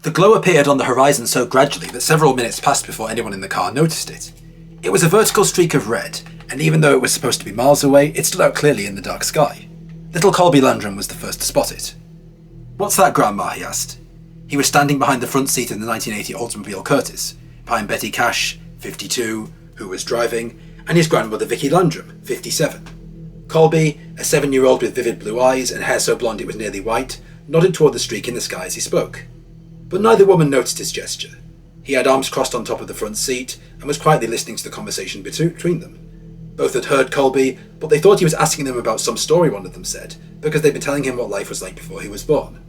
The glow appeared on the horizon so gradually that several minutes passed before anyone in the car noticed it. It was a vertical streak of red, and even though it was supposed to be miles away, it stood out clearly in the dark sky. Little Colby Landrum was the first to spot it. "What's that, Grandma?" he asked. He was standing behind the front seat in the 1980 Oldsmobile Curtis, behind Betty Cash, 52, who was driving, and his grandmother Vicky Landrum, 57. Colby, a 7-year-old with vivid blue eyes and hair so blonde it was nearly white, nodded toward the streak in the sky as he spoke. But neither woman noticed his gesture. He had arms crossed on top of the front seat and was quietly listening to the conversation between them. Both had heard Colby, but they thought he was asking them about some story one of them said, because they'd been telling him what life was like before he was born.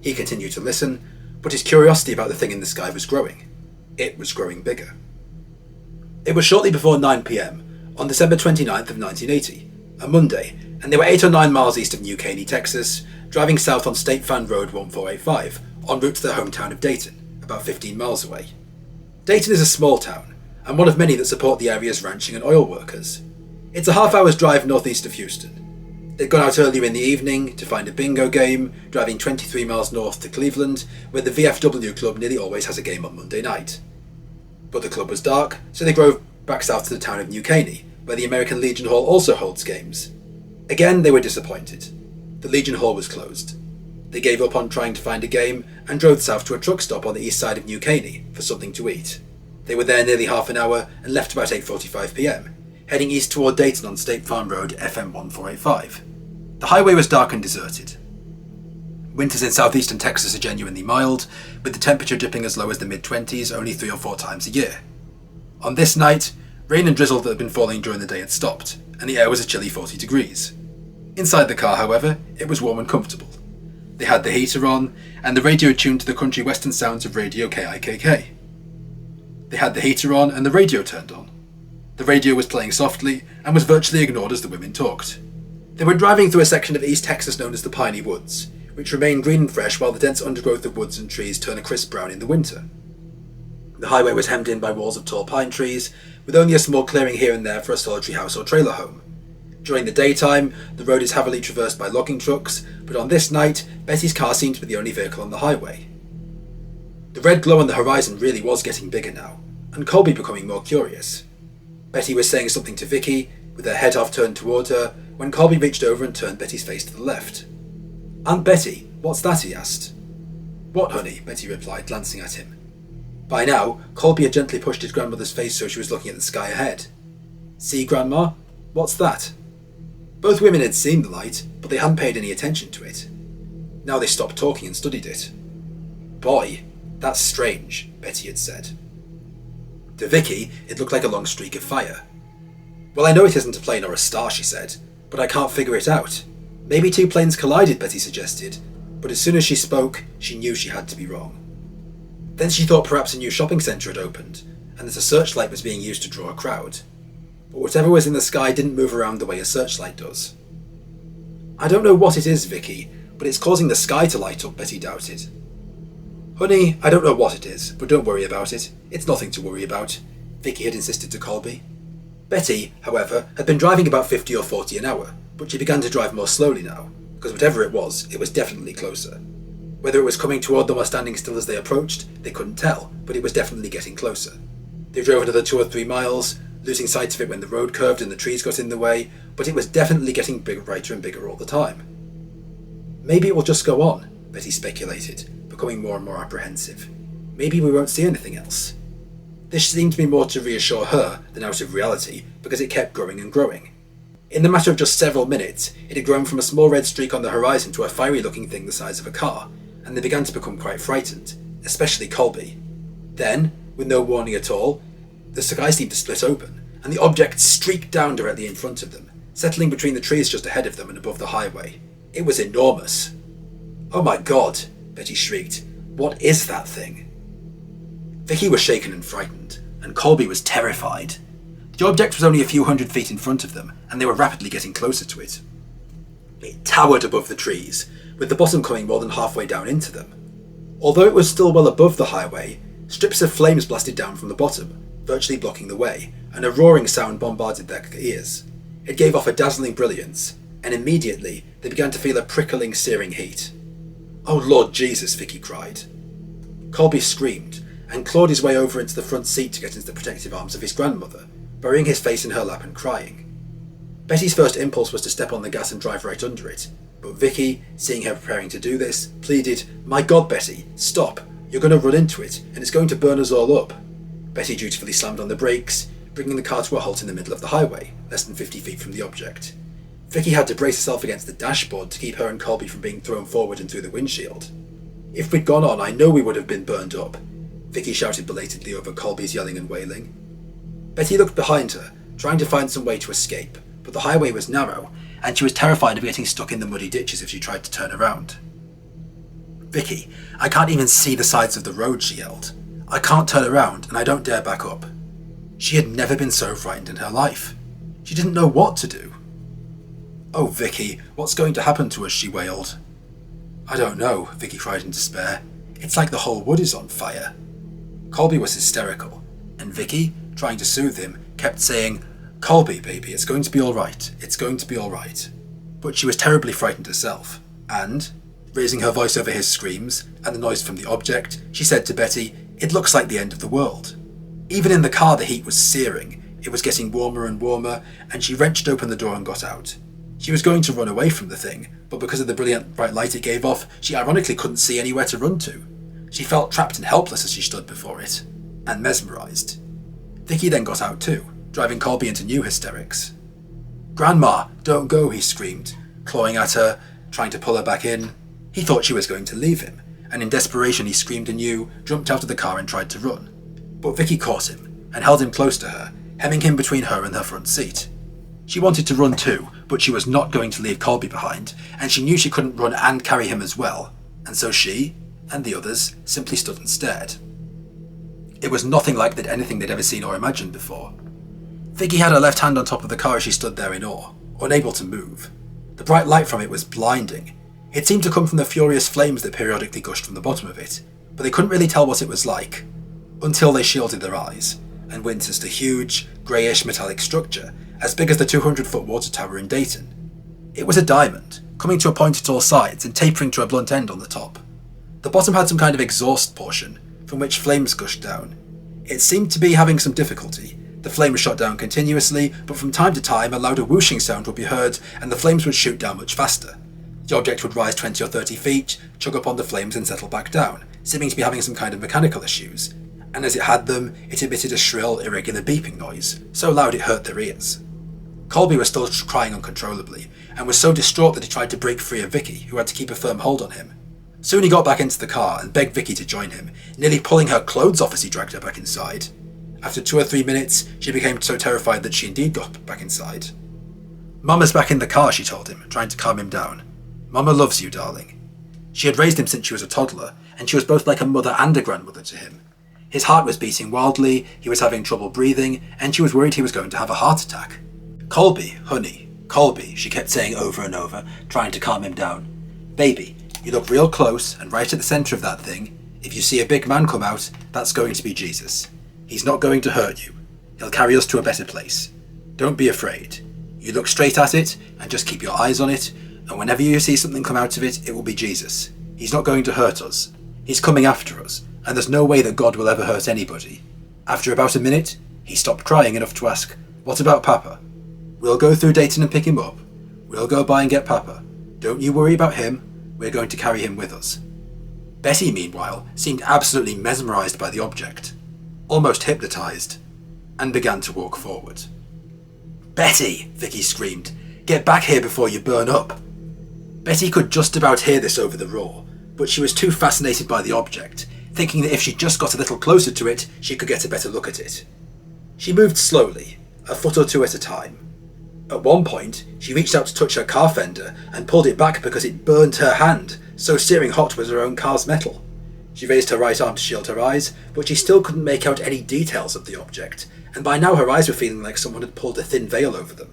He continued to listen, but his curiosity about the thing in the sky was growing. It was growing bigger. It was shortly before 9 p.m, on December 29th of 1980, a Monday, and they were 8 or 9 miles east of New Caney, Texas, driving south on State Fan Road 1485, en route to their hometown of Dayton, about 15 miles away. Dayton is a small town, and one of many that support the area's ranching and oil workers. It's a half-hour's drive northeast of Houston. They'd gone out earlier in the evening to find a bingo game, driving 23 miles north to Cleveland, where the VFW club nearly always has a game on Monday night. But the club was dark, so they drove back south to the town of New Caney, where the American Legion Hall also holds games. Again, they were disappointed. The Legion Hall was closed. They gave up on trying to find a game and drove south to a truck stop on the east side of New Caney for something to eat. They were there nearly half an hour and left about 8:45 p.m, heading east toward Dayton on State Farm Road FM 1485. The highway was dark and deserted. Winters in southeastern Texas are genuinely mild, with the temperature dipping as low as the mid-20s only 3 or 4 times a year. On this night, rain and drizzle that had been falling during the day had stopped, and the air was a chilly 40 degrees. Inside the car, however, it was warm and comfortable. They had the heater on, and the radio tuned to the country western sounds of Radio KIKK. They had the heater on, and the radio turned on. The radio was playing softly, and was virtually ignored as the women talked. They were driving through a section of East Texas known as the Piney Woods, which remain green and fresh while the dense undergrowth of woods and trees turn a crisp brown in the winter. The highway was hemmed in by walls of tall pine trees, with only a small clearing here and there for a solitary house or trailer home. During the daytime, the road is heavily traversed by logging trucks, but on this night, Betty's car seemed to be the only vehicle on the highway. The red glow on the horizon really was getting bigger now, and Colby becoming more curious. Betty was saying something to Vicky, with her head half turned toward her, when Colby reached over and turned Betty's face to the left. "Aunt Betty, what's that?" he asked. "What, honey?" Betty replied, glancing at him. By now, Colby had gently pushed his grandmother's face so she was looking at the sky ahead. "See, Grandma? What's that?" Both women had seen the light, but they hadn't paid any attention to it. Now they stopped talking and studied it. "Boy, that's strange," Betty had said. To Vicky, it looked like a long streak of fire. "Well, I know it isn't a plane or a star," she said, "but I can't figure it out. Maybe 2 planes collided," Betty suggested, but as soon as she spoke, she knew she had to be wrong. Then she thought perhaps a new shopping centre had opened, and that a searchlight was being used to draw a crowd. But whatever was in the sky didn't move around the way a searchlight does. "I don't know what it is, Vicky, but it's causing the sky to light up," Betty doubted. "Honey, I don't know what it is, but don't worry about it. It's nothing to worry about," Vicky had insisted to Colby. Betty, however, had been driving about 50 or 40 an hour, but she began to drive more slowly now, because whatever it was definitely closer. Whether it was coming toward them or standing still as they approached, they couldn't tell, but it was definitely getting closer. They drove another 2 or 3 miles, losing sight of it when the road curved and the trees got in the way, but it was definitely getting brighter and bigger all the time. "Maybe it will just go on," Betty speculated, becoming more and more apprehensive. "Maybe we won't see anything else." This seemed to be more to reassure her than out of reality, because it kept growing and growing. In the matter of just several minutes, it had grown from a small red streak on the horizon to a fiery-looking thing the size of a car, and they began to become quite frightened, especially Colby. Then, with no warning at all, the sky seemed to split open, and the object streaked down directly in front of them, settling between the trees just ahead of them and above the highway. It was enormous. "Oh my God," Betty shrieked. "What is that thing?" Vicky was shaken and frightened, and Colby was terrified. The object was only a few hundred feet in front of them, and they were rapidly getting closer to it. It towered above the trees, with the bottom coming more than halfway down into them. Although it was still well above the highway, strips of flames blasted down from the bottom, virtually blocking the way, and a roaring sound bombarded their ears. It gave off a dazzling brilliance, and immediately they began to feel a prickling, searing heat. "Oh Lord Jesus," Vicky cried. Colby screamed and clawed his way over into the front seat to get into the protective arms of his grandmother, burying his face in her lap and crying. Betty's first impulse was to step on the gas and drive right under it, but Vicky, seeing her preparing to do this, pleaded, "My God, Betty, stop. You're going to run into it, and it's going to burn us all up." Betty dutifully slammed on the brakes, bringing the car to a halt in the middle of the highway, less than 50 feet from the object. Vicky had to brace herself against the dashboard to keep her and Colby from being thrown forward and through the windshield. "If we'd gone on, I know we would have been burned up," Vicky shouted belatedly over Colby's yelling and wailing. Betty looked behind her, trying to find some way to escape, but the highway was narrow, and she was terrified of getting stuck in the muddy ditches if she tried to turn around. "Vicky, I can't even see the sides of the road," she yelled. "I can't turn around, and I don't dare back up." She had never been so frightened in her life. She didn't know what to do. "Oh, Vicky, what's going to happen to us?" she wailed. "I don't know," Vicky cried in despair. "It's like the whole wood is on fire." Colby was hysterical, and Vicky, trying to soothe him, kept saying, "Colby, baby, it's going to be all right. It's going to be all right." But she was terribly frightened herself, and, raising her voice over his screams and the noise from the object, she said to Betty, "It looks like the end of the world." Even in the car, the heat was searing. It was getting warmer and warmer, and she wrenched open the door and got out. She was going to run away from the thing, but because of the brilliant bright light it gave off, she ironically couldn't see anywhere to run to. She felt trapped and helpless as she stood before it, and mesmerised. Vicky then got out too, driving Colby into new hysterics. "Grandma, don't go," he screamed, clawing at her, trying to pull her back in. He thought she was going to leave him, and in desperation he screamed anew, jumped out of the car and tried to run. But Vicky caught him, and held him close to her, hemming him between her and her front seat. She wanted to run too, but she was not going to leave Colby behind, and she knew she couldn't run and carry him as well, and so she, and the others, simply stood and stared. It was nothing like anything they'd ever seen or imagined before. Vicky had her left hand on top of the car as she stood there in awe, unable to move. The bright light from it was blinding. It seemed to come from the furious flames that periodically gushed from the bottom of it, but they couldn't really tell what it was like, until they shielded their eyes, and witnessed a huge, greyish metallic structure, as big as the 200-foot water tower in Dayton. It was a diamond, coming to a point at all sides and tapering to a blunt end on the top. The bottom had some kind of exhaust portion, from which flames gushed down. It seemed to be having some difficulty. The flames shot down continuously, but from time to time a louder whooshing sound would be heard, and the flames would shoot down much faster. The object would rise 20 or 30 feet, chug up on the flames and settle back down, seeming to be having some kind of mechanical issues. And as it had them, it emitted a shrill, irregular beeping noise, so loud it hurt their ears. Colby was still crying uncontrollably, and was so distraught that he tried to break free of Vicky, who had to keep a firm hold on him. Soon he got back into the car and begged Vicky to join him, nearly pulling her clothes off as he dragged her back inside. After 2 or 3 minutes, she became so terrified that she indeed got back inside. "Mama's back in the car," she told him, trying to calm him down. "Mama loves you, darling." She had raised him since she was a toddler, and she was both like a mother and a grandmother to him. His heart was beating wildly, he was having trouble breathing, and she was worried he was going to have a heart attack. "Colby, honey, Colby," she kept saying over and over, trying to calm him down. "Baby, you look real close, and right at the centre of that thing, if you see a big man come out, that's going to be Jesus. He's not going to hurt you. He'll carry us to a better place. Don't be afraid. You look straight at it, and just keep your eyes on it, and whenever you see something come out of it, it will be Jesus. He's not going to hurt us. He's coming after us, and there's no way that God will ever hurt anybody." After about a minute, he stopped crying enough to ask, "What about Papa? We'll go through Dayton and pick him up. We'll go by and get Papa. Don't you worry about him. We're going to carry him with us." Betty, meanwhile, seemed absolutely mesmerised by the object, almost hypnotised, and began to walk forward. "Betty!" Vicky screamed. "Get back here before you burn up." Betty could just about hear this over the roar, but she was too fascinated by the object, thinking that if she just got a little closer to it, she could get a better look at it. She moved slowly, a foot or two at a time. At one point, she reached out to touch her car fender and pulled it back because it burned her hand, so searing hot was her own car's metal. She raised her right arm to shield her eyes, but she still couldn't make out any details of the object, and by now her eyes were feeling like someone had pulled a thin veil over them.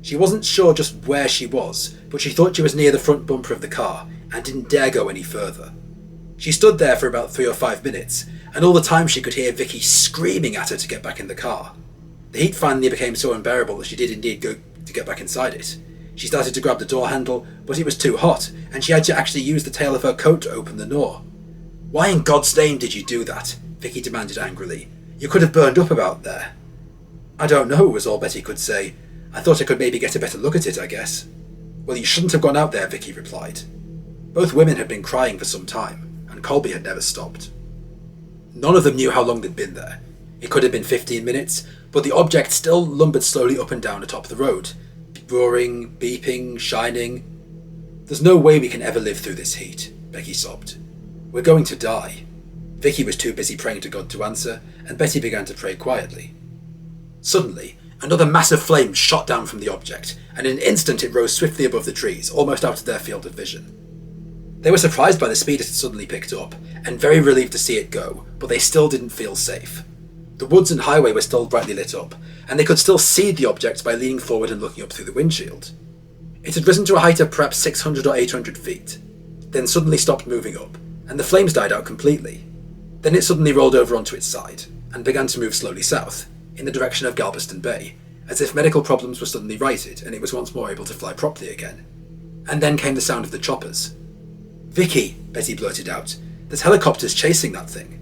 She wasn't sure just where she was, but she thought she was near the front bumper of the car, and didn't dare go any further. She stood there for about 3 or 5 minutes, and all the time she could hear Vicky screaming at her to get back in the car. The heat finally became so unbearable that she did indeed go to get back inside it. She started to grab the door handle, but it was too hot, and she had to actually use the tail of her coat to open the door. "Why in God's name did you do that?" Vicky demanded angrily. "You could have burned up about there." "I don't know," was all Betty could say. "I thought I could maybe get a better look at it, I guess." "Well, you shouldn't have gone out there," Vicky replied. Both women had been crying for some time, and Colby had never stopped. None of them knew how long they'd been there. It could have been 15 minutes, but the object still lumbered slowly up and down atop the road, roaring, beeping, shining. "There's no way we can ever live through this heat," Becky sobbed. "We're going to die." Vicky was too busy praying to God to answer, and Betty began to pray quietly. Suddenly, another mass of flames shot down from the object, and in an instant it rose swiftly above the trees, almost out of their field of vision. They were surprised by the speed it had suddenly picked up, and very relieved to see it go, but they still didn't feel safe. The woods and highway were still brightly lit up, and they could still see the object by leaning forward and looking up through the windshield. It had risen to a height of perhaps 600 or 800 feet, then suddenly stopped moving up, and the flames died out completely. Then it suddenly rolled over onto its side, and began to move slowly south, in the direction of Galveston Bay, as if medical problems were suddenly righted and it was once more able to fly properly again. And then came the sound of the choppers. "Vicky," Betty blurted out, "there's helicopters chasing that thing."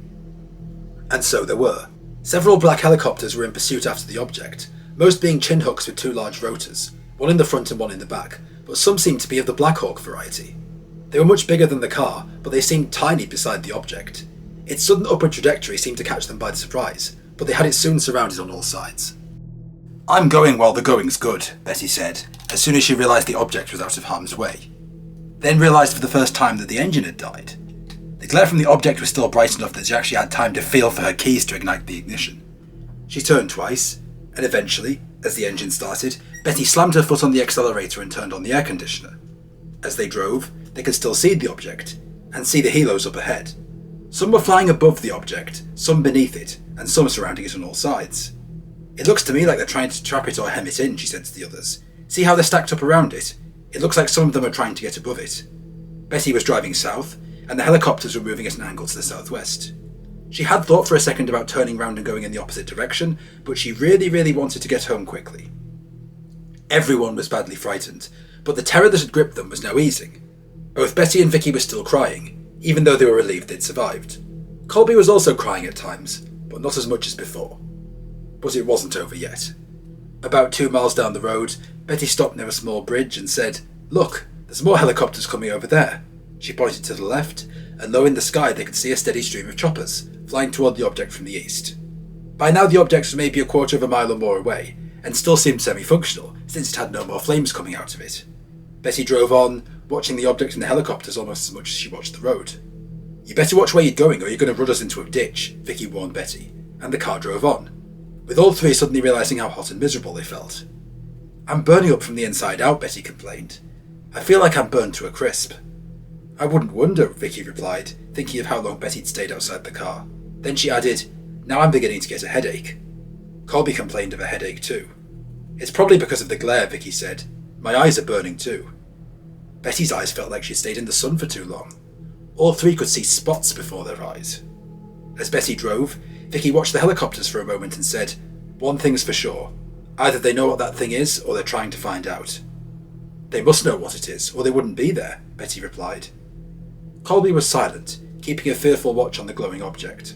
And so there were. Several black helicopters were in pursuit after the object, most being chin hooks with two large rotors, one in the front and one in the back, but some seemed to be of the Black Hawk variety. They were much bigger than the car, but they seemed tiny beside the object. Its sudden upward trajectory seemed to catch them by surprise, but they had it soon surrounded on all sides. "I'm going while the going's good," Betty said, as soon as she realised the object was out of harm's way. Then realised for the first time that the engine had died. The glare from the object was still bright enough that she actually had time to feel for her keys to ignite the ignition. She turned twice, and eventually, as the engine started, Betty slammed her foot on the accelerator and turned on the air conditioner. As they drove, they could still see the object, and see the helos up ahead. Some were flying above the object, some beneath it, and some surrounding it on all sides. "It looks to me like they're trying to trap it or hem it in," she said to the others. "See how they're stacked up around it? It looks like some of them are trying to get above it." Betty was driving south, and the helicopters were moving at an angle to the southwest. She had thought for a second about turning round and going in the opposite direction, but she really wanted to get home quickly. Everyone was badly frightened, but the terror that had gripped them was now easing. Both Betty and Vicky were still crying, even though they were relieved they'd survived. Colby was also crying at times, but not as much as before. But it wasn't over yet. About 2 miles down the road, Betty stopped near a small bridge and said, "Look, there's more helicopters coming over there." She pointed to the left, and low in the sky they could see a steady stream of choppers, flying toward the object from the east. By now the object was maybe a quarter of a mile or more away, and still seemed semi-functional, since it had no more flames coming out of it. Betty drove on, watching the object and the helicopters almost as much as she watched the road. "You better watch where you're going or you're going to run us into a ditch," Vicky warned Betty, and the car drove on, with all three suddenly realising how hot and miserable they felt. "I'm burning up from the inside out," Betty complained. "I feel like I'm burned to a crisp." "I wouldn't wonder," Vicky replied, thinking of how long Betty'd stayed outside the car. Then she added, "Now I'm beginning to get a headache." Colby complained of a headache too. "It's probably because of the glare," Vicky said. "My eyes are burning too." Betty's eyes felt like she'd stayed in the sun for too long. All three could see spots before their eyes. As Betty drove, Vicky watched the helicopters for a moment and said, "One thing's for sure. Either they know what that thing is, or they're trying to find out." "They must know what it is, or they wouldn't be there," Betty replied. Colby was silent, keeping a fearful watch on the glowing object.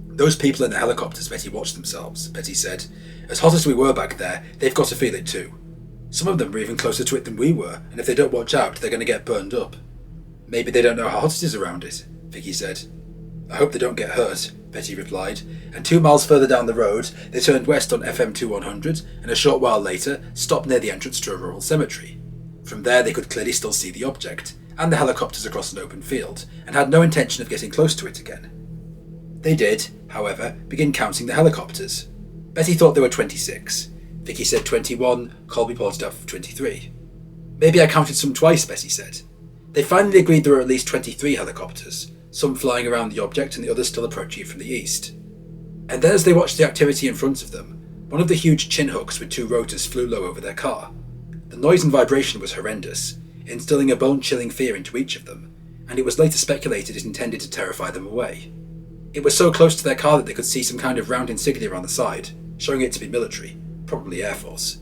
"Those people in the helicopters," Betty watched themselves, Betty said. "As hot as we were back there, they've got to feel it too. Some of them are even closer to it than we were, and if they don't watch out, they're going to get burned up." "Maybe they don't know how hot it is around it," Vicky said. "I hope they don't get hurt," Betty replied, and 2 miles further down the road, they turned west on FM 2100, and a short while later, stopped near the entrance to a rural cemetery. From there they could clearly still see the object, and the helicopters across an open field, and had no intention of getting close to it again. They did, however, begin counting the helicopters. Betty thought there were 26. Vicky said 21, Colby pointed out 23. "Maybe I counted some twice," Betty said. They finally agreed there were at least 23 helicopters, some flying around the object and the others still approaching it from the east. And then as they watched the activity in front of them, one of the huge chin hooks with 2 rotors flew low over their car. The noise and vibration was horrendous, instilling a bone-chilling fear into each of them, and it was later speculated it intended to terrify them away. It was so close to their car that they could see some kind of round insignia on the side, showing it to be military, probably Air Force.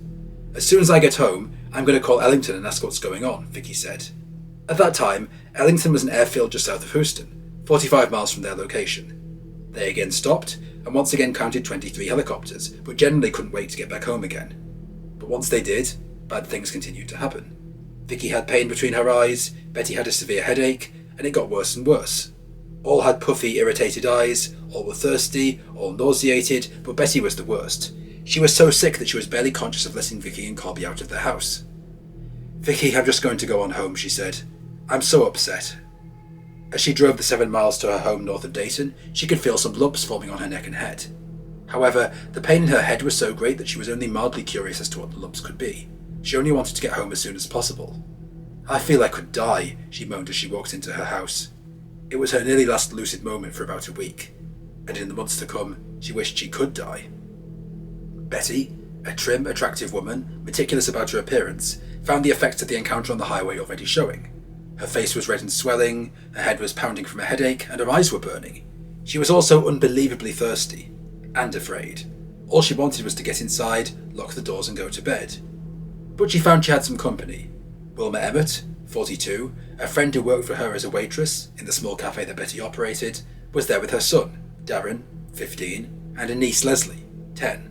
"As soon as I get home, I'm going to call Ellington and ask what's going on," Vicky said. At that time, Ellington was an airfield just south of Houston, 45 miles from their location. They again stopped, and once again counted 23 helicopters, but generally couldn't wait to get back home again. But once they did, bad things continued to happen. Vicky had pain between her eyes, Betty had a severe headache, and it got worse and worse. All had puffy, irritated eyes, all were thirsty, all nauseated, but Betty was the worst. She was so sick that she was barely conscious of letting Vicky and Colby out of their house. "Vicky, I'm just going to go on home," she said. "I'm so upset." As she drove the 7 miles to her home north of Dayton, she could feel some lumps forming on her neck and head. However, the pain in her head was so great that she was only mildly curious as to what the lumps could be. She only wanted to get home as soon as possible. "I feel I could die," she moaned as she walked into her house. It was her nearly last lucid moment for about a week, and in the months to come, she wished she could die. Betty, a trim, attractive woman, meticulous about her appearance, found the effects of the encounter on the highway already showing. Her face was red and swelling, her head was pounding from a headache, and her eyes were burning. She was also unbelievably thirsty, and afraid. All she wanted was to get inside, lock the doors and go to bed. But she found she had some company. Wilma Emmett, 42, a friend who worked for her as a waitress in the small cafe that Betty operated, was there with her son, Darren, 15, and a niece, Leslie, 10.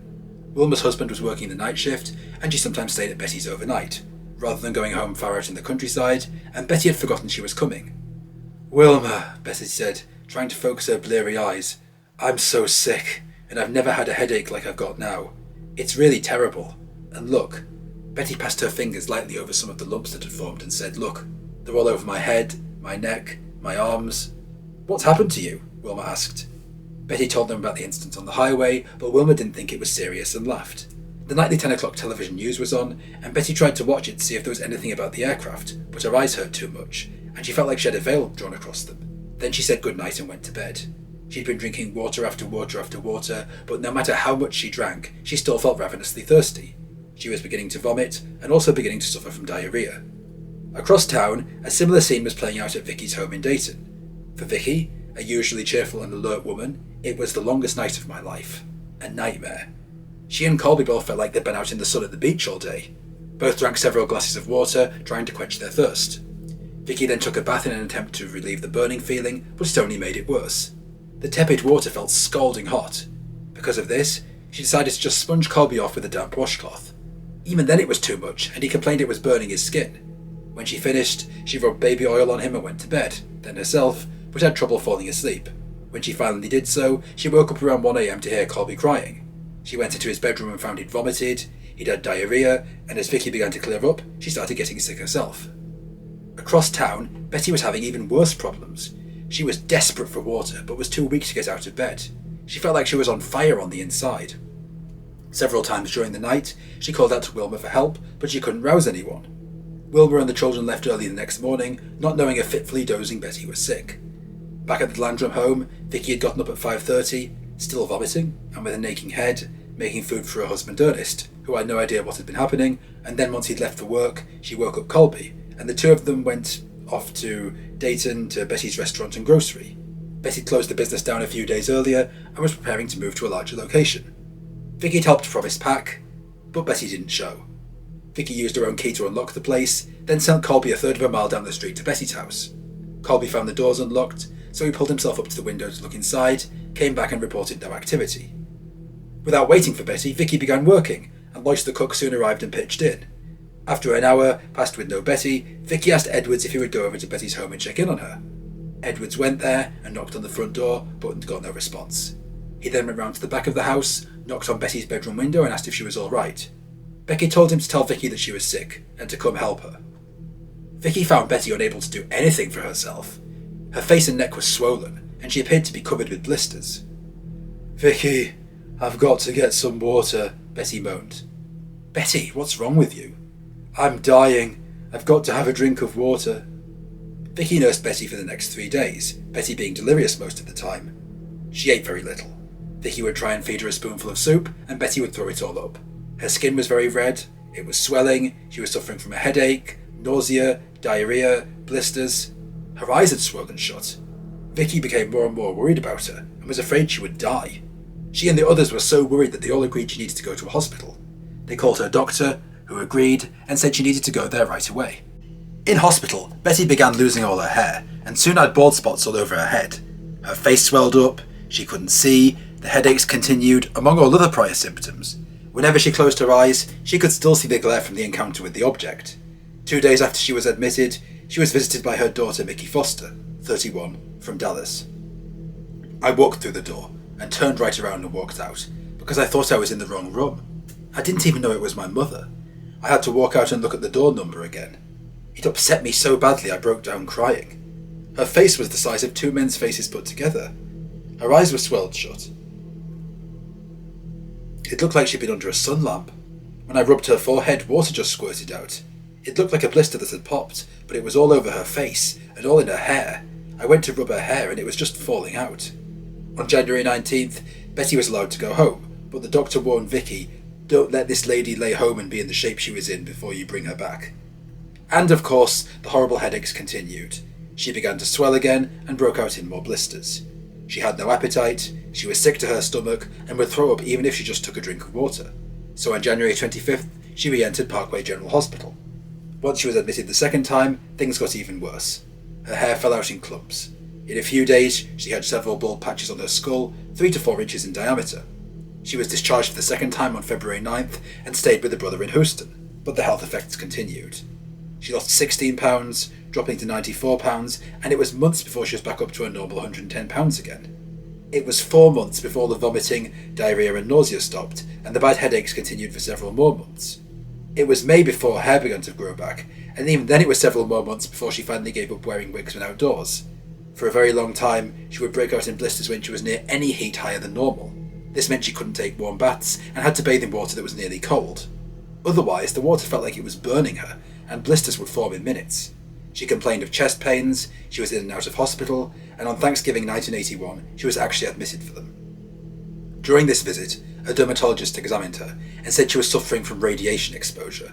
Wilma's husband was working the night shift, and she sometimes stayed at Betty's overnight, rather than going home far out in the countryside, and Betty had forgotten she was coming. "Wilma," Betty said, trying to focus her bleary eyes, "I'm so sick, and I've never had a headache like I've got now. It's really terrible. And look." Betty passed her fingers lightly over some of the lumps that had formed and said, "Look, they're all over my head, my neck, my arms." "What's happened to you?" Wilma asked. Betty told them about the incident on the highway, but Wilma didn't think it was serious and laughed. The nightly 10 o'clock television news was on, and Betty tried to watch it to see if there was anything about the aircraft, but her eyes hurt too much, and she felt like she had a veil drawn across them. Then she said goodnight and went to bed. She'd been drinking water after water after water, but no matter how much she drank, she still felt ravenously thirsty. She was beginning to vomit, and also beginning to suffer from diarrhea. Across town, a similar scene was playing out at Vicky's home in Dayton. For Vicky, a usually cheerful and alert woman, it was the longest night of my life. A nightmare. She and Colby both felt like they'd been out in the sun at the beach all day. Both drank several glasses of water, trying to quench their thirst. Vicky then took a bath in an attempt to relieve the burning feeling, but it only made it worse. The tepid water felt scalding hot. Because of this, she decided to just sponge Colby off with a damp washcloth. Even then it was too much, and he complained it was burning his skin. When she finished, she rubbed baby oil on him and went to bed, then herself, but had trouble falling asleep. When she finally did so, she woke up around 1 a.m. to hear Colby crying. She went into his bedroom and found he'd vomited, he'd had diarrhea, and as Vicky began to clear up, she started getting sick herself. Across town, Betty was having even worse problems. She was desperate for water, but was too weak to get out of bed. She felt like she was on fire on the inside. Several times during the night, she called out to Wilma for help, but she couldn't rouse anyone. Wilma and the children left early the next morning, not knowing if fitfully dozing Betty was sick. Back at the Landrum home, Vicky had gotten up at 5:30, still vomiting, and with an aching head, making food for her husband Ernest, who had no idea what had been happening, and then once he'd left for work, she woke up Colby, and the two of them went off to Dayton to Betty's restaurant and grocery. Betty closed the business down a few days earlier and was preparing to move to a larger location. Vicky had helped promise pack, but Betty didn't show. Vicky used her own key to unlock the place, then sent Colby a third of a mile down the street to Betty's house. Colby found the doors unlocked, so he pulled himself up to the window to look inside, came back and reported no activity. Without waiting for Betty, Vicky began working, and Lois the cook soon arrived and pitched in. After an hour, passed with no Betty, Vicky asked Edwards if he would go over to Betty's home and check in on her. Edwards went there and knocked on the front door, but got no response. He then went round to the back of the house, knocked on Betty's bedroom window and asked if she was all right. Becky told him to tell Vicky that she was sick, and to come help her. Vicky found Betty unable to do anything for herself. Her face and neck were swollen, and she appeared to be covered with blisters. "Vicky, I've got to get some water," Betty moaned. "Betty, what's wrong with you?" "I'm dying. I've got to have a drink of water." Vicky nursed Betty for the next 3 days, Betty being delirious most of the time. She ate very little. Vicky would try and feed her a spoonful of soup, and Betty would throw it all up. Her skin was very red, it was swelling, she was suffering from a headache, nausea, diarrhea, blisters. Her eyes had swollen shut. Vicky became more and more worried about her, and was afraid she would die. She and the others were so worried that they all agreed she needed to go to a hospital. They called her doctor, who agreed, and said she needed to go there right away. In hospital, Betty began losing all her hair, and soon had bald spots all over her head. Her face swelled up, she couldn't see, the headaches continued, among all other prior symptoms. Whenever she closed her eyes, she could still see the glare from the encounter with the object. 2 days after she was admitted, she was visited by her daughter Mickey Foster, 31, from Dallas. I walked through the door and turned right around and walked out, because I thought I was in the wrong room. I didn't even know it was my mother. I had to walk out and look at the door number again. It upset me so badly I broke down crying. Her face was the size of 2 men's faces put together. Her eyes were swelled shut. It looked like she'd been under a sun lamp. When I rubbed her forehead, water just squirted out. It looked like a blister that had popped, but it was all over her face, and all in her hair. I went to rub her hair and it was just falling out. On January 19th, Betty was allowed to go home, but the doctor warned Vicky, "Don't let this lady lay home and be in the shape she was in before you bring her back." And of course, the horrible headaches continued. She began to swell again and broke out in more blisters. She had no appetite, she was sick to her stomach, and would throw up even if she just took a drink of water. So on January 25th, she re-entered Parkway General Hospital. Once she was admitted the second time, things got even worse. Her hair fell out in clumps. In a few days, she had several bald patches on her skull, 3 to 4 inches in diameter. She was discharged for the second time on February 9th and stayed with a brother in Houston, but the health effects continued. She lost 16 pounds, dropping to 94 pounds, and it was months before she was back up to her normal 110 pounds again. It was 4 months before the vomiting, diarrhea and nausea stopped, and the bad headaches continued for several more months. It was May before her hair began to grow back, and even then it was several more months before she finally gave up wearing wigs when outdoors. For a very long time, she would break out in blisters when she was near any heat higher than normal. This meant she couldn't take warm baths and had to bathe in water that was nearly cold. Otherwise, the water felt like it was burning her, and blisters would form in minutes. She complained of chest pains, she was in and out of hospital, and on Thanksgiving 1981, she was actually admitted for them. During this visit, a dermatologist examined her and said she was suffering from radiation exposure.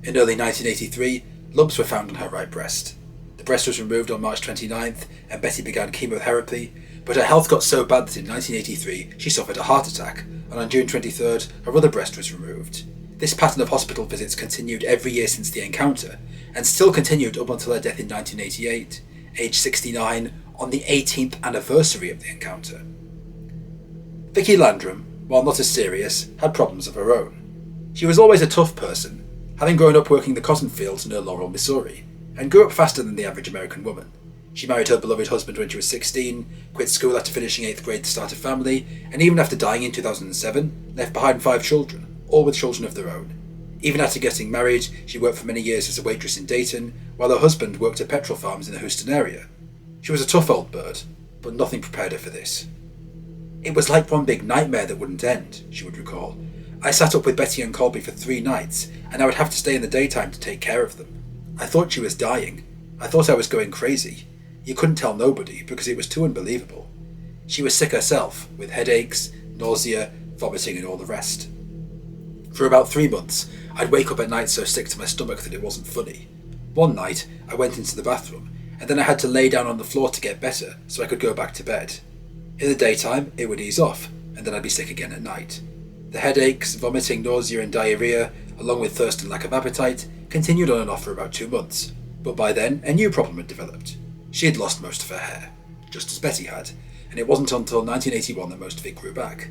In early 1983, lumps were found on her right breast. The breast was removed on March 29th, and Betty began chemotherapy, but her health got so bad that in 1983 she suffered a heart attack, and on June 23rd, her other breast was removed. This pattern of hospital visits continued every year since the encounter, and still continued up until her death in 1988, age 69, on the 18th anniversary of the encounter. Vicky Landrum, while not as serious, had problems of her own. She was always a tough person, having grown up working the cotton fields near Laurel, Missouri, and grew up faster than the average American woman. She married her beloved husband when she was 16, quit school after finishing 8th grade to start a family, and even after dying in 2007, left behind 5 children, all with children of their own. Even after getting married, she worked for many years as a waitress in Dayton, while her husband worked at petrol farms in the Houston area. She was a tough old bird, but nothing prepared her for this. "It was like one big nightmare that wouldn't end," she would recall. "I sat up with Betty and Colby for 3 nights, and I would have to stay in the daytime to take care of them. I thought she was dying. I thought I was going crazy. You couldn't tell nobody because it was too unbelievable. She was sick herself, with headaches, nausea, vomiting and all the rest. For about 3 months, I'd wake up at night so sick to my stomach that it wasn't funny. One night, I went into the bathroom, and then I had to lay down on the floor to get better so I could go back to bed. In the daytime, it would ease off, and then I'd be sick again at night. The headaches, vomiting, nausea and diarrhea, along with thirst and lack of appetite, continued on and off for about 2 months, but by then a new problem had developed. She had lost most of her hair, just as Betty had, and it wasn't until 1981 that most of it grew back.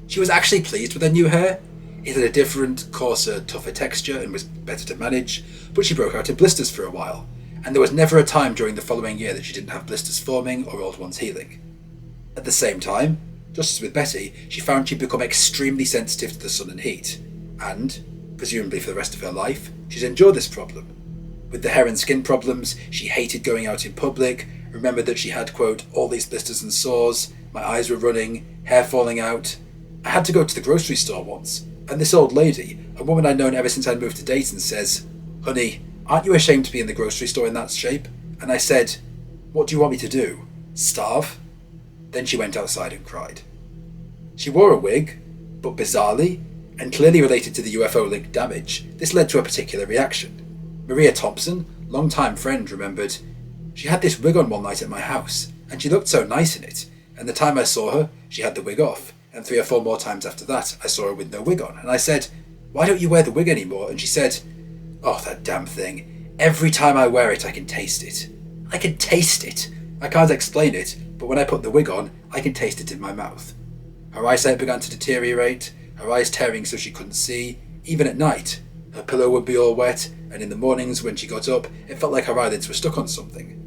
She was actually pleased with her new hair. It had a different, coarser, tougher texture and was better to manage, but she broke out in blisters for a while, and there was never a time during the following year that she didn't have blisters forming or old ones healing. At the same time, just as with Betty, she found she'd become extremely sensitive to the sun and heat, and, presumably for the rest of her life, she'd endured this problem. With the hair and skin problems, she hated going out in public, remembered that she had, quote, all these blisters and sores, my eyes were running, hair falling out. I had to go to the grocery store once, and this old lady, a woman I'd known ever since I'd moved to Dayton, says, "Honey, aren't you ashamed to be in the grocery store in that shape?" And I said, "What do you want me to do? Starve?" Then she went outside and cried. She wore a wig, but bizarrely, and clearly related to the UFO-linked damage, this led to a particular reaction. Maria Thompson, long-time friend, remembered, "She had this wig on one night at my house, and she looked so nice in it, and the time I saw her, she had the wig off, and 3 or 4 more times after that, I saw her with no wig on, and I said, 'Why don't you wear the wig anymore?' And she said, 'Oh, that damn thing. Every time I wear it, I can taste it. I can taste it. I can't explain it, but when I put the wig on, I could taste it in my mouth. Her eyesight began to deteriorate, her eyes tearing so she couldn't see. Even at night, her pillow would be all wet, and in the mornings when she got up, it felt like her eyelids were stuck on something.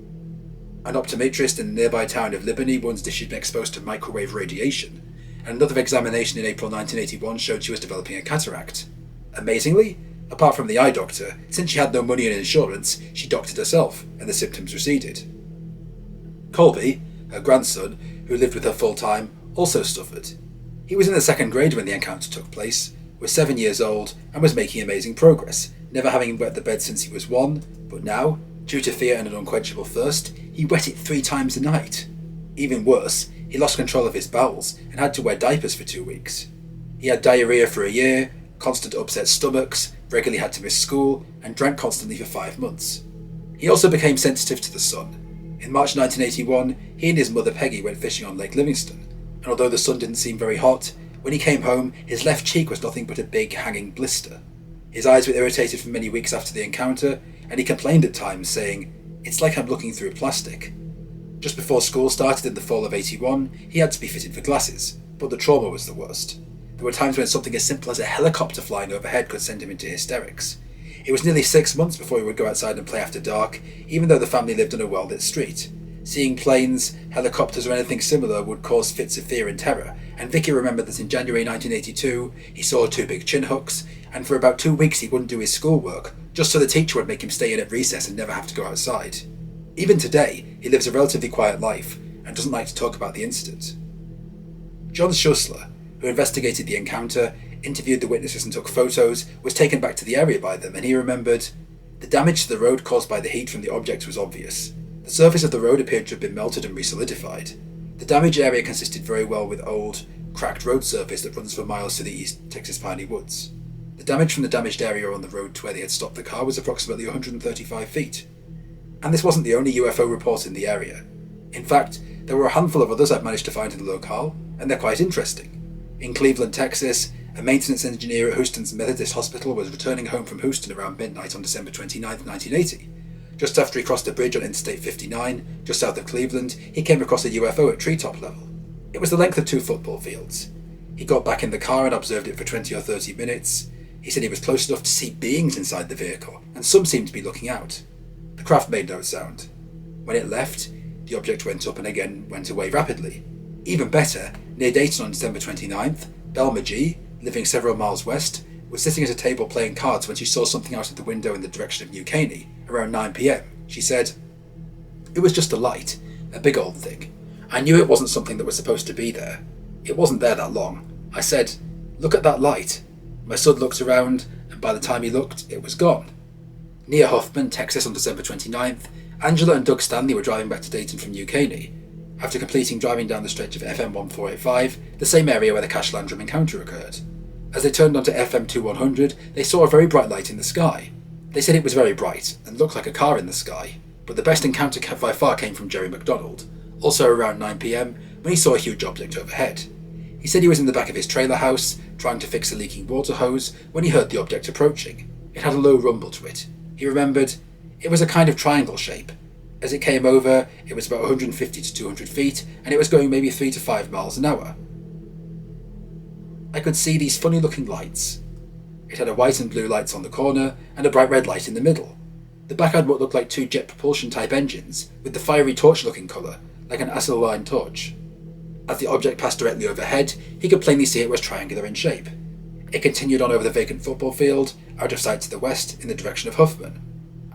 An optometrist in the nearby town of Libany warned that she'd been exposed to microwave radiation, and another examination in April 1981 showed she was developing a cataract. Amazingly, apart from the eye doctor, since she had no money and insurance, she doctored herself, and the symptoms receded. Colby, her grandson, who lived with her full-time, also suffered. He was in the 2nd grade when the encounter took place, was 7 years old, and was making amazing progress, never having wet the bed since he was 1, but now, due to fear and an unquenchable thirst, he wet it 3 times a night. Even worse, he lost control of his bowels and had to wear diapers for 2 weeks. He had diarrhea for a year, constant upset stomachs, regularly had to miss school, and drank constantly for 5 months. He also became sensitive to the sun. In March 1981, he and his mother Peggy went fishing on Lake Livingston, and although the sun didn't seem very hot, when he came home, his left cheek was nothing but a big hanging blister. His eyes were irritated for many weeks after the encounter, and he complained at times, saying, "It's like I'm looking through plastic." Just before school started in the fall of 81, he had to be fitted for glasses, but the trauma was the worst. There were times when something as simple as a helicopter flying overhead could send him into hysterics. It was nearly 6 months before he would go outside and play after dark, even though the family lived on a well-lit street. Seeing planes, helicopters or anything similar would cause fits of fear and terror, and Vicky remembered that in January 1982 he saw 2 big chin hooks, and for about 2 weeks he wouldn't do his schoolwork, just so the teacher would make him stay in at recess and never have to go outside. Even today, he lives a relatively quiet life, and doesn't like to talk about the incident. John Schussler, who investigated the encounter, interviewed the witnesses and took photos, was taken back to the area by them, and he remembered, "The damage to the road caused by the heat from the object was obvious. The surface of the road appeared to have been melted and resolidified. The damaged area consisted very well with old, cracked road surface that runs for miles to the east Texas piney woods. The damage from the damaged area on the road to where they had stopped the car was approximately 135 feet. And this wasn't the only UFO report in the area. In fact, there were a handful of others I've managed to find in the locale, and they're quite interesting. In Cleveland, Texas, a maintenance engineer at Houston's Methodist Hospital was returning home from Houston around midnight on December 29, 1980. Just after he crossed the bridge on Interstate 59, just south of Cleveland, he came across a UFO at treetop level. It was the length of 2 football fields. He got back in the car and observed it for 20 or 30 minutes. He said he was close enough to see beings inside the vehicle, and some seemed to be looking out. The craft made no sound. When it left, the object went up and again went away rapidly. Even better, near Dayton on December 29th, Belle McGee, living several miles west, was sitting at a table playing cards when she saw something out of the window in the direction of New Caney, around 9 p.m. She said, "It was just a light, a big old thing. I knew it wasn't something that was supposed to be there. It wasn't there that long. I said, 'Look at that light.' My son looked around, and by the time he looked, it was gone." Near Huffman, Texas on December 29th, Angela and Doug Stanley were driving back to Dayton from New Caney. After completing driving down the stretch of FM 1485, the same area where the Cash-Landrum encounter occurred. As they turned onto FM 2100, they saw a very bright light in the sky. They said it was very bright, and looked like a car in the sky, but the best encounter by far came from Jerry McDonald, also around 9 p.m, when he saw a huge object overhead. He said he was in the back of his trailer house, trying to fix a leaking water hose, when he heard the object approaching. It had a low rumble to it. He remembered, it was a kind of triangle shape. As it came over, it was about 150 to 200 feet, and it was going maybe 3 to 5 miles an hour. I could see these funny looking lights. It had a white and blue lights on the corner, and a bright red light in the middle. The back had what looked like 2 jet propulsion type engines, with the fiery torch looking colour, like an acetylene torch. As the object passed directly overhead, he could plainly see it was triangular in shape. It continued on over the vacant football field, out of sight to the west, in the direction of Huffman.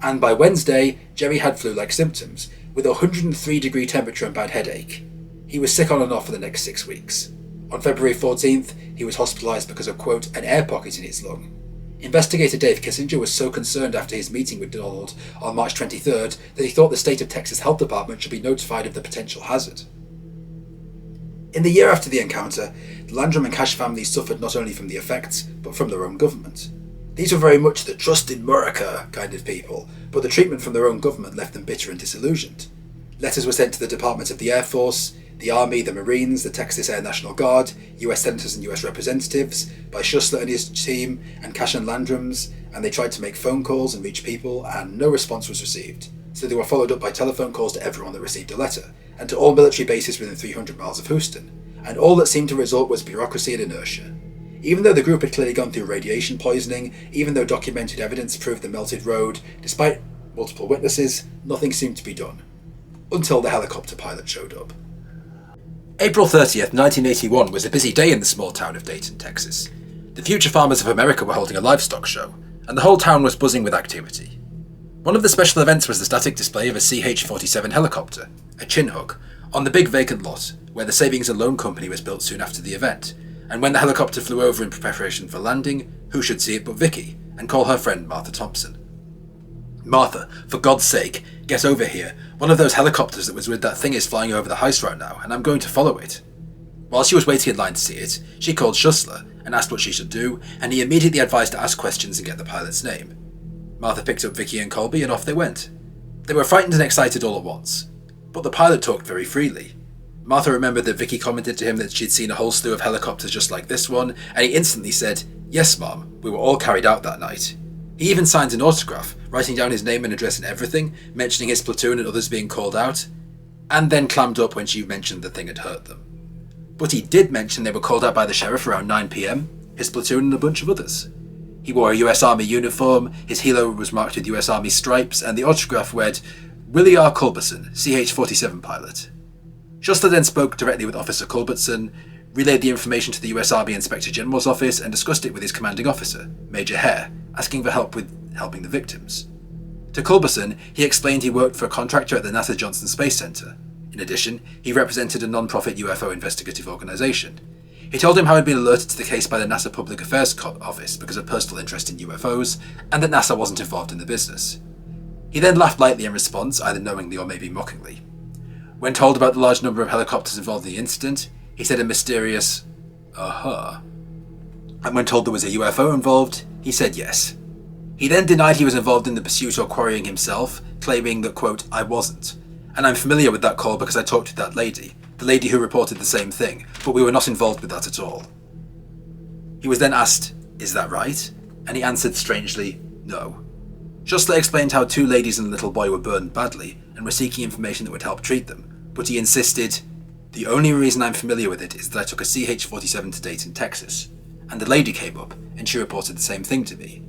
And by Wednesday, Jerry had flu-like symptoms, with a 103-degree temperature and bad headache. He was sick on and off for the next 6 weeks. On February 14th, he was hospitalised because of, quote, an air pocket in his lung. Investigator Dave Kissinger was so concerned after his meeting with Donald on March 23rd that he thought the state of Texas Health Department should be notified of the potential hazard. In the year after the encounter, the Landrum and Cash families suffered not only from the effects, but from their own government. These were very much the trust in America kind of people, but the treatment from their own government left them bitter and disillusioned. Letters were sent to the Department of the Air Force, the Army, the Marines, the Texas Air National Guard, US Senators and US Representatives, by Schussler and his team, and Cash and Landrums, and they tried to make phone calls and reach people, and no response was received. So they were followed up by telephone calls to everyone that received a letter, and to all military bases within 300 miles of Houston, and all that seemed to result was bureaucracy and inertia. Even though the group had clearly gone through radiation poisoning, even though documented evidence proved the melted road, despite multiple witnesses, nothing seemed to be done. Until the helicopter pilot showed up. April 30th, 1981 was a busy day in the small town of Dayton, Texas. The Future Farmers of America were holding a livestock show, and the whole town was buzzing with activity. One of the special events was the static display of a CH-47 helicopter, a chin hug, on the big vacant lot, where the Savings and Loan Company was built soon after the event, and when the helicopter flew over in preparation for landing, who should see it but Vicky, and call her friend Martha Thompson. "Martha, for God's sake, get over here. One of those helicopters that was with that thing is flying over the house right now, and I'm going to follow it." While she was waiting in line to see it, she called Schussler and asked what she should do, and he immediately advised to ask questions and get the pilot's name. Martha picked up Vicky and Colby, and off they went. They were frightened and excited all at once, but the pilot talked very freely. Martha remembered that Vicky commented to him that she'd seen a whole slew of helicopters just like this one, and he instantly said, "Yes, Mom, we were all carried out that night." He even signed an autograph, writing down his name and address and everything, mentioning his platoon and others being called out, and then clammed up when she mentioned the thing had hurt them. But he did mention they were called out by the sheriff around 9 p.m, his platoon and a bunch of others. He wore a US Army uniform, his helo was marked with US Army stripes, and the autograph read, "Willie R. Culbertson, CH-47 pilot." Schussler then spoke directly with Officer Culbertson, relayed the information to the US Army Inspector General's office, and discussed it with his commanding officer, Major Hare, asking for help with helping the victims. To Culbertson, he explained he worked for a contractor at the NASA Johnson Space Center. In addition, he represented a non-profit UFO investigative organization. He told him how he'd been alerted to the case by the NASA Public Affairs Office because of personal interest in UFOs, and that NASA wasn't involved in the business. He then laughed lightly in response, either knowingly or maybe mockingly. When told about the large number of helicopters involved in the incident, he said a mysterious, "uh-huh." And when told there was a UFO involved, he said yes. He then denied he was involved in the pursuit or quarrying himself, claiming that, quote, "I wasn't. And I'm familiar with that call because I talked to that lady, the lady who reported the same thing, but we were not involved with that at all." He was then asked, "Is that right?" And he answered strangely, "No." Schussler explained how 2 ladies and a little boy were burned badly and were seeking information that would help treat them, but he insisted, "The only reason I'm familiar with it is that I took a CH-47 to Dayton, Texas, and the lady came up and she reported the same thing to me.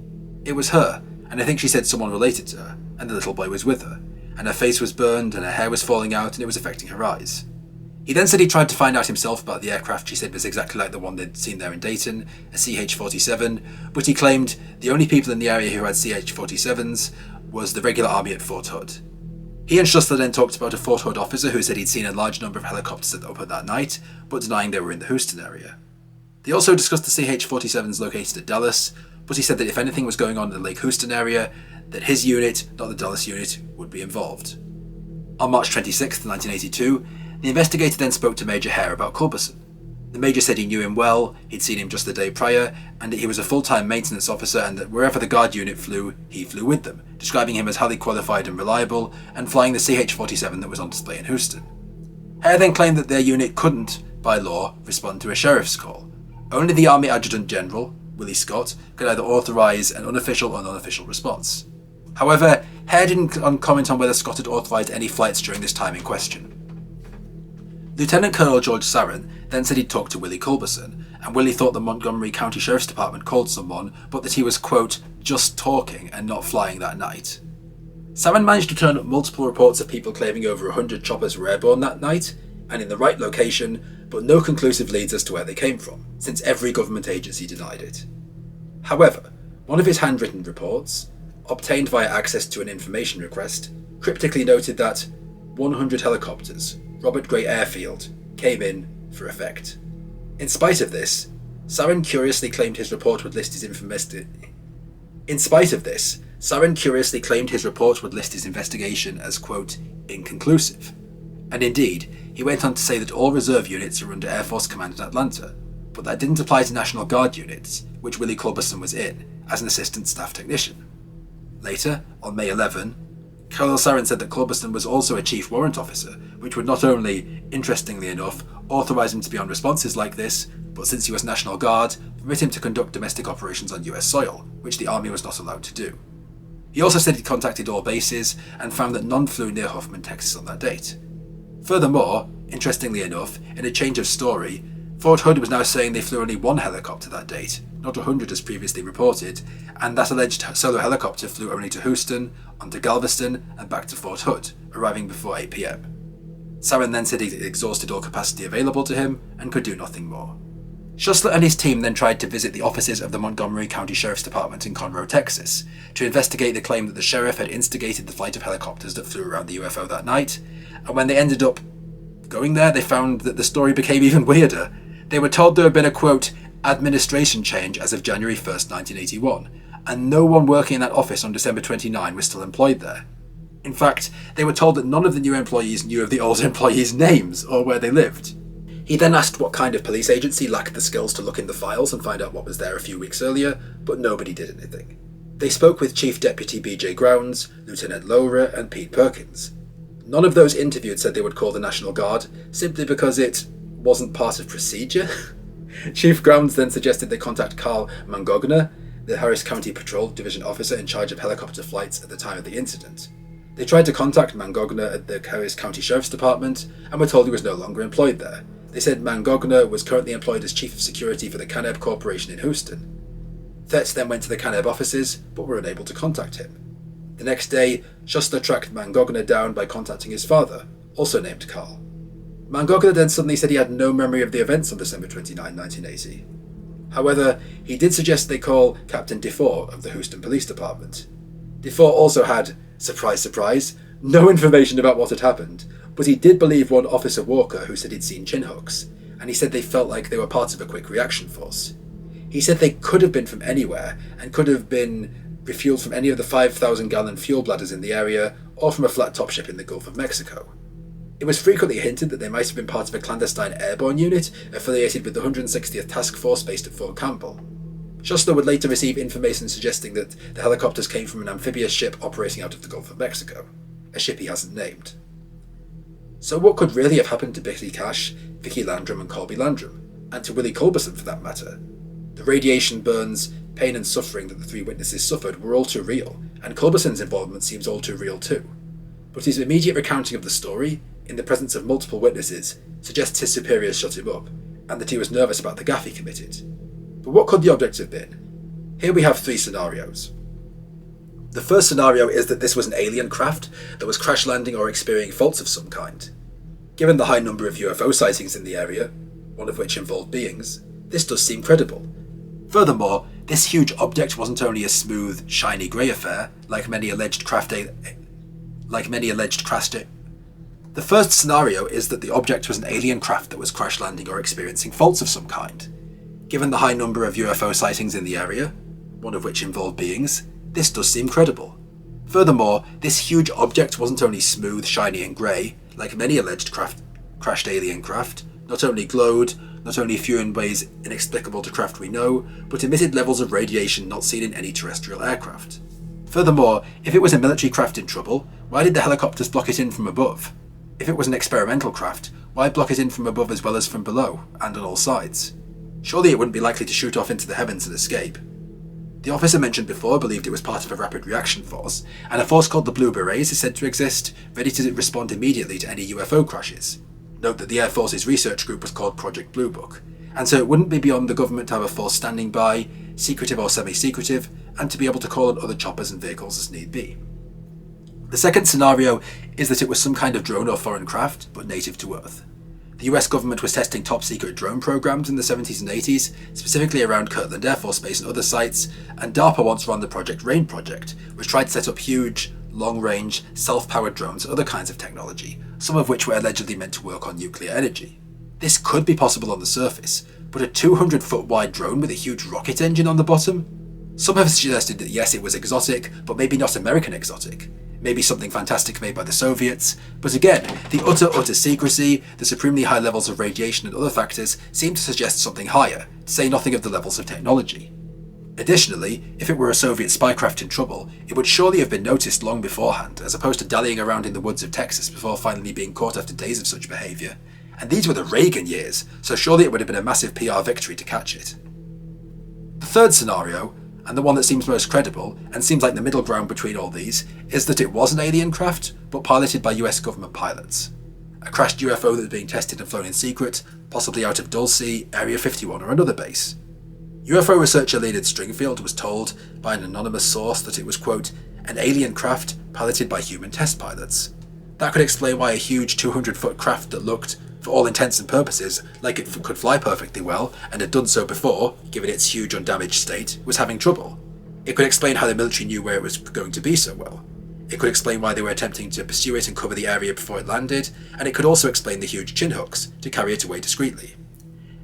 It was her, and I think she said someone related to her, and the little boy was with her, and her face was burned and her hair was falling out and it was affecting her eyes." He then said he tried to find out himself about the aircraft she said was exactly like the one they'd seen there in Dayton, a CH-47, but he claimed the only people in the area who had CH-47s was the regular army at Fort Hood. He and Schussler then talked about a Fort Hood officer who said he'd seen a large number of helicopters up at that night, but denying they were in the Houston area. They also discussed the CH-47s located at Dallas, but he said that if anything was going on in the Lake Houston area, that his unit, not the Dallas unit, would be involved. On March 26, 1982, the investigator then spoke to Major Hare about Culbertson. The Major said he knew him well, he'd seen him just the day prior, and that he was a full-time maintenance officer and that wherever the guard unit flew, he flew with them, describing him as highly qualified and reliable, and flying the CH-47 that was on display in Houston. Hare then claimed that their unit couldn't, by law, respond to a sheriff's call. Only the Army Adjutant General, Willie Scott, could either authorise an unofficial or non-official response. However, Hare didn't comment on whether Scott had authorised any flights during this time in question. Lieutenant Colonel George Sarin then said he'd talked to Willie Culbertson, and Willie thought the Montgomery County Sheriff's Department called someone, but that he was, quote, "just talking and not flying that night." Sarin managed to turn up multiple reports of people claiming over 100 choppers were airborne that night, and in the right location, but no conclusive leads as to where they came from, since every government agency denied it. However, one of his handwritten reports, obtained via access to an information request, cryptically noted that 100 helicopters, Robert Gray Airfield, came in for effect. In spite of this, Sarin curiously claimed his report would list his investigation as, quote, "inconclusive." And indeed, he went on to say that all reserve units are under Air Force Command in Atlanta, but that didn't apply to National Guard units, which Willie Culbertson was in, as an assistant staff technician. Later, on May 11, Colonel Sarin said that Culbertson was also a chief warrant officer, which would not only, interestingly enough, authorise him to be on responses like this, but since he was National Guard, permit him to conduct domestic operations on US soil, which the Army was not allowed to do. He also said he'd contacted all bases and found that none flew near Hoffman, Texas on that date. Furthermore, interestingly enough, in a change of story, Fort Hood was now saying they flew only one helicopter that date, not 100 as previously reported, and that alleged solo helicopter flew only to Houston, on to Galveston, and back to Fort Hood, arriving before 8 PM. Sarin then said he'd exhausted all capacity available to him and could do nothing more. Schussler and his team then tried to visit the offices of the Montgomery County Sheriff's Department in Conroe, Texas, to investigate the claim that the sheriff had instigated the flight of helicopters that flew around the UFO that night, and when they ended up going there, they found that the story became even weirder. They were told there had been a, quote, administration change as of January 1st, 1981, and no one working in that office on December 29 was still employed there. In fact, they were told that none of the new employees knew of the old employees' names or where they lived. He then asked what kind of police agency lacked the skills to look in the files and find out what was there a few weeks earlier, but nobody did anything. They spoke with Chief Deputy B.J. Grounds, Lieutenant Lowra, and Pete Perkins. None of those interviewed said they would call the National Guard, simply because it wasn't part of procedure. Chief Grounds then suggested they contact Carl Mangogner, the Harris County Patrol Division officer in charge of helicopter flights at the time of the incident. They tried to contact Mangogner at the Harris County Sheriff's Department and were told he was no longer employed there. They said Mangogner was currently employed as Chief of Security for the Caneb Corporation in Houston. Thets then went to the Caneb offices, but were unable to contact him. The next day, Schussler tracked Mangogner down by contacting his father, also named Carl. Mangogner then suddenly said he had no memory of the events on December 29, 1980. However, he did suggest they call Captain DeFore of the Houston Police Department. DeFore also had, surprise surprise, no information about what had happened, but he did believe one Officer Walker who said he'd seen chinhooks, and he said they felt like they were part of a quick reaction force. He said they could have been from anywhere, and could have been refueled from any of the 5,000-gallon fuel bladders in the area, or from a flat-top ship in the Gulf of Mexico. It was frequently hinted that they might have been part of a clandestine airborne unit affiliated with the 160th Task Force based at Fort Campbell. Schussler would later receive information suggesting that the helicopters came from an amphibious ship operating out of the Gulf of Mexico, a ship he hasn't named. So what could really have happened to Billy Cash, Vicki Landrum and Colby Landrum, and to Willie Culberson for that matter? The radiation burns, pain and suffering that the three witnesses suffered were all too real, and Culberson's involvement seems all too real too. But his immediate recounting of the story, in the presence of multiple witnesses, suggests his superiors shut him up, and that he was nervous about the gaffe he committed. But what could the object have been? Here we have three scenarios. The first scenario is that this was an alien craft that was crash landing or experiencing faults of some kind. Given the high number of UFO sightings in the area, one of which involved beings, this does seem credible. Furthermore, this huge object wasn't only a smooth, shiny grey affair, like many alleged craft. The first scenario is that the object was an alien craft that was crash landing or experiencing faults of some kind. Given the high number of UFO sightings in the area, one of which involved beings, this does seem credible. Furthermore, this huge object wasn't only smooth, shiny and grey, like many alleged crashed alien craft, not only glowed, not only flew in ways inexplicable to craft we know, but emitted levels of radiation not seen in any terrestrial aircraft. Furthermore, if it was a military craft in trouble, why did the helicopters block it in from above? If it was an experimental craft, why block it in from above as well as from below, and on all sides? Surely it wouldn't be likely to shoot off into the heavens and escape. The officer mentioned before believed it was part of a rapid reaction force, and a force called the Blue Berets is said to exist, ready to respond immediately to any UFO crashes. Note that the Air Force's research group was called Project Blue Book, and so it wouldn't be beyond the government to have a force standing by, secretive or semi-secretive, and to be able to call on other choppers and vehicles as need be. The second scenario is that it was some kind of drone or foreign craft, but native to Earth. The US government was testing top-secret drone programs in the 70s and 80s, specifically around Kirtland Air Force Base and other sites, and DARPA once ran the Project Rain project, which tried to set up huge, long-range, self-powered drones and other kinds of technology, some of which were allegedly meant to work on nuclear energy. This could be possible on the surface, but a 200-foot wide drone with a huge rocket engine on the bottom? Some have suggested that yes, it was exotic, but maybe not American exotic. Maybe something fantastic made by the Soviets, but again, the utter secrecy, the supremely high levels of radiation and other factors seem to suggest something higher, to say nothing of the levels of technology. Additionally, if it were a Soviet spycraft in trouble, it would surely have been noticed long beforehand, as opposed to dallying around in the woods of Texas before finally being caught after days of such behaviour. And these were the Reagan years, so surely it would have been a massive PR victory to catch it. The third scenario, and the one that seems most credible, and seems like the middle ground between all these, is that it was an alien craft, but piloted by US government pilots. a crashed UFO that was being tested and flown in secret, possibly out of Dulce, Area 51 or another base. UFO researcher Leonard Stringfield was told by an anonymous source that it was, quote, an alien craft piloted by human test pilots. That could explain why a huge 200-foot craft that looked, for all intents and purposes, like it could fly perfectly well, and had done so before, given its huge undamaged state, was having trouble. It could explain how the military knew where it was going to be so well. It could explain why they were attempting to pursue it and cover the area before it landed, and it could also explain the huge chin hooks to carry it away discreetly.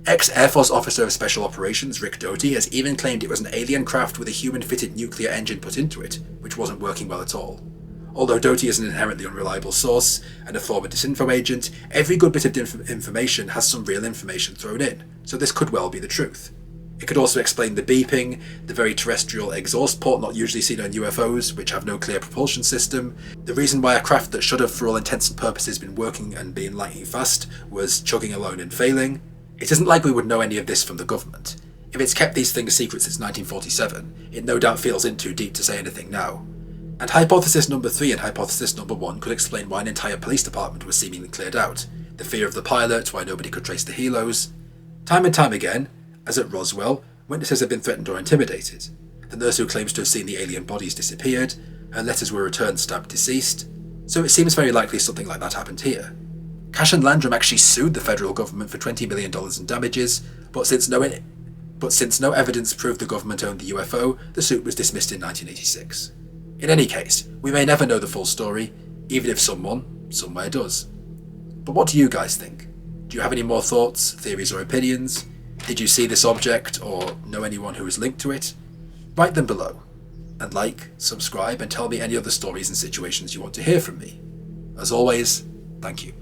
Ex-Air Force Officer of Special Operations Rick Doty has even claimed it was an alien craft with a human-fitted nuclear engine put into it, which wasn't working well at all. Although Doty is an inherently unreliable source and a former disinfo agent, every good bit of information has some real information thrown in, so this could well be the truth. It could also explain the beeping, the very terrestrial exhaust port not usually seen on UFOs, which have no clear propulsion system, the reason why a craft that should have for all intents and purposes been working and been lightning fast was chugging alone and failing. It isn't like we would know any of this from the government. If it's kept these things secret since 1947, it no doubt feels in too deep to say anything now. And hypothesis number 3 and hypothesis number 1 could explain why an entire police department was seemingly cleared out, the fear of the pilot, why nobody could trace the helos. Time and time again, as at Roswell, witnesses have been threatened or intimidated. The nurse who claims to have seen the alien bodies disappeared, her letters were returned stabbed deceased, so it seems very likely something like that happened here. Cash-Landrum actually sued the federal government for $20 million in damages, but since no evidence proved the government owned the UFO, the suit was dismissed in 1986. In any case, we may never know the full story, even if someone, somewhere does. But what do you guys think? Do you have any more thoughts, theories or opinions? Did you see this object or know anyone who is linked to it? Write them below. And like, subscribe and tell me any other stories and situations you want to hear from me. As always, thank you.